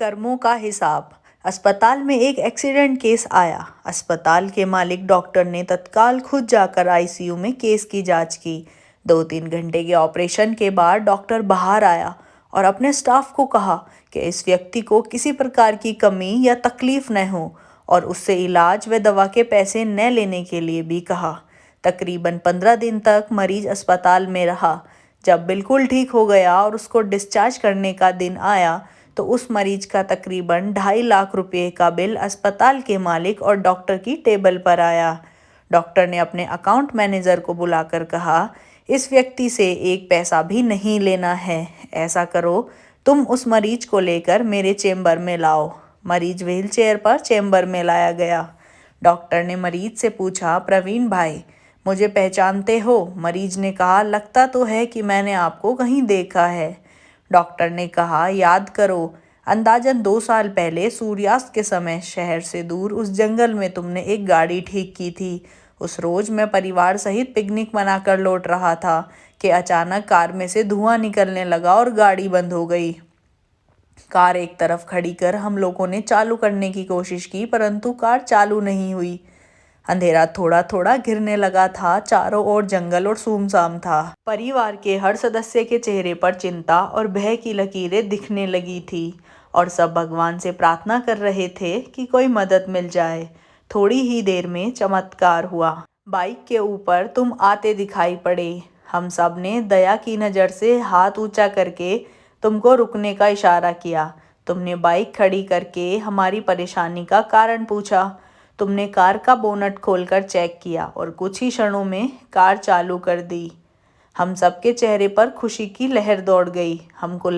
कर्मों का हिसाब। अस्पताल में एक एक्सीडेंट केस आया। अस्पताल के मालिक डॉक्टर ने तत्काल खुद जाकर आईसीयू में केस की जांच की। 2-3 घंटे के ऑपरेशन के बाद डॉक्टर बाहर आया और अपने स्टाफ को कहा कि इस व्यक्ति को किसी प्रकार की कमी या तकलीफ न हो और उससे इलाज व दवा के पैसे न लेने के लिए भी कहा। तकरीबन 15 दिन तक मरीज अस्पताल में रहा। जब बिल्कुल ठीक हो गया और उसको डिस्चार्ज करने का दिन आया तो उस मरीज का तकरीबन 2.5 लाख रुपए का बिल अस्पताल के मालिक और डॉक्टर की टेबल पर आया। डॉक्टर ने अपने अकाउंट मैनेजर को बुलाकर कहा, इस व्यक्ति से एक पैसा भी नहीं लेना है। ऐसा करो, तुम उस मरीज को लेकर मेरे चेम्बर में लाओ। मरीज व्हीलचेयर पर चेम्बर में लाया गया। डॉक्टर ने मरीज से पूछा, प्रवीण भाई, मुझे पहचानते हो? मरीज ने कहा, लगता तो है कि मैंने आपको कहीं देखा है। डॉक्टर ने कहा, याद करो, अंदाजन 2 साल पहले सूर्यास्त के समय शहर से दूर उस जंगल में तुमने एक गाड़ी ठीक की थी। उस रोज मैं परिवार सहित पिकनिक मनाकर लौट रहा था कि अचानक कार में से धुआं निकलने लगा और गाड़ी बंद हो गई। कार एक तरफ खड़ी कर हम लोगों ने चालू करने की कोशिश की, परंतु कार चालू नहीं हुई। अंधेरा थोड़ा थोड़ा घिरने लगा था। चारों ओर जंगल और सुमसाम था। परिवार के हर सदस्य के चेहरे पर चिंता और भय की लकीरें दिखने लगी थी और सब भगवान से प्रार्थना कर रहे थे कि कोई मदद मिल जाए। थोड़ी ही देर में चमत्कार हुआ। बाइक के ऊपर तुम आते दिखाई पड़े। हम सब ने दया की नज़र से हाथ ऊंचा करके तुमको रुकने का इशारा किया। तुमने बाइक खड़ी करके हमारी परेशानी का कारण पूछा। तुमने कार का बोनट खोलकर चेक किया और कुछ ही क्षणों में कार चालू कर दी। हम सबके चेहरे पर खुशी की लहर दौड़ गई। हमको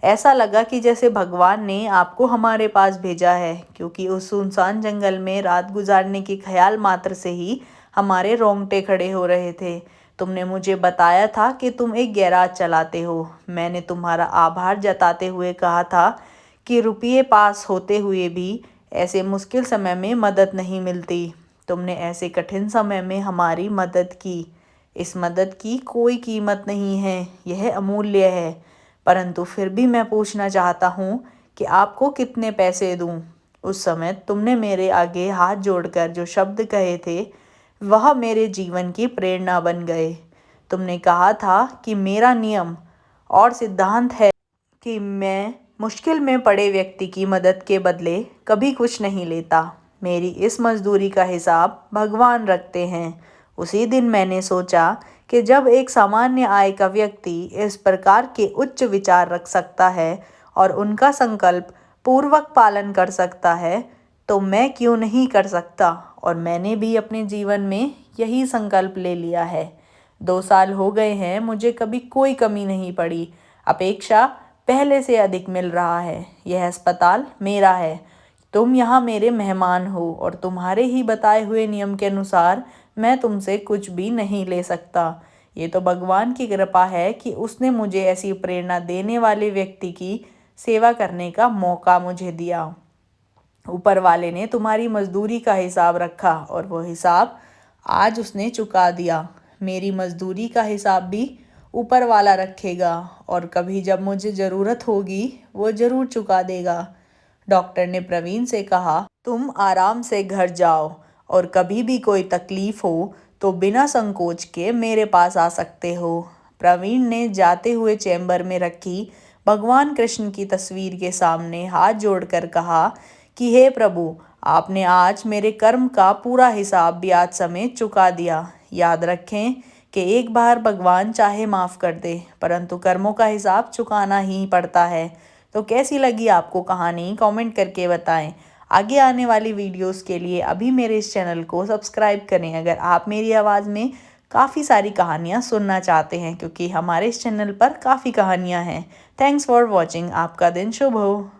ऐसा लगा कि जैसे भगवान ने आपको हमारे पास भेजा है, क्योंकि उस सुनसान जंगल में रात गुजारने की ख्याल मात्र से ही हमारे रोंगटे खड़े हो रहे थे। तुमने मुझे बताया था कि तुम एक गैराज चलाते हो। मैंने तुम्हारा आभार जताते हुए कहा था कि रुपये पास होते हुए भी ऐसे मुश्किल समय में मदद नहीं मिलती। तुमने ऐसे कठिन समय में हमारी मदद की। इस मदद की कोई कीमत नहीं है, यह अमूल्य है। परंतु फिर भी मैं पूछना चाहता हूँ कि आपको कितने पैसे दूँ? उस समय तुमने मेरे आगे हाथ जोड़कर जो शब्द कहे थे वह मेरे जीवन की प्रेरणा बन गए। तुमने कहा था कि मेरा नियम और सिद्धांत है कि मैं मुश्किल में पड़े व्यक्ति की मदद के बदले कभी कुछ नहीं लेता। मेरी इस मजदूरी का हिसाब भगवान रखते हैं। उसी दिन मैंने सोचा कि जब एक सामान्य आय का व्यक्ति इस प्रकार के उच्च विचार रख सकता है और उनका संकल्प पूर्वक पालन कर सकता है, तो मैं क्यों नहीं कर सकता। और मैंने भी अपने जीवन में यही संकल्प ले लिया है। 2 साल हो गए हैं, मुझे कभी कोई कमी नहीं पड़ी। अपेक्षा पहले से अधिक मिल रहा है। यह अस्पताल मेरा है। तुम यहाँ मेरे मेहमान हो और तुम्हारे ही बताए हुए नियम के अनुसार मैं तुमसे कुछ भी नहीं ले सकता। ये तो भगवान की कृपा है कि उसने मुझे ऐसी प्रेरणा देने वाले व्यक्ति की सेवा करने का मौका मुझे दिया। ऊपर वाले ने तुम्हारी मजदूरी का हिसाब रखा और वो हिसाब आज उसने चुका दिया। मेरी मजदूरी का हिसाब भी ऊपर वाला रखेगा और कभी जब मुझे ज़रूरत होगी वो ज़रूर चुका देगा। डॉक्टर ने प्रवीण से कहा, तुम आराम से घर जाओ और कभी भी कोई तकलीफ हो तो बिना संकोच के मेरे पास आ सकते हो। प्रवीण ने जाते हुए चैम्बर में रखी भगवान कृष्ण की तस्वीर के सामने हाथ जोड़कर कहा कि हे प्रभु, आपने आज मेरे कर्म का पूरा हिसाब ब्याज समेत चुका दिया। याद रखें कि एक बार भगवान चाहे माफ़ कर दे, परंतु कर्मों का हिसाब चुकाना ही पड़ता है। तो कैसी लगी आपको कहानी, कमेंट करके बताएं। आगे आने वाली वीडियोस के लिए अभी मेरे इस चैनल को सब्सक्राइब करें अगर आप मेरी आवाज़ में काफ़ी सारी कहानियाँ सुनना चाहते हैं, क्योंकि हमारे इस चैनल पर काफ़ी कहानियाँ हैं। Thanks for watching. आपका दिन शुभ हो।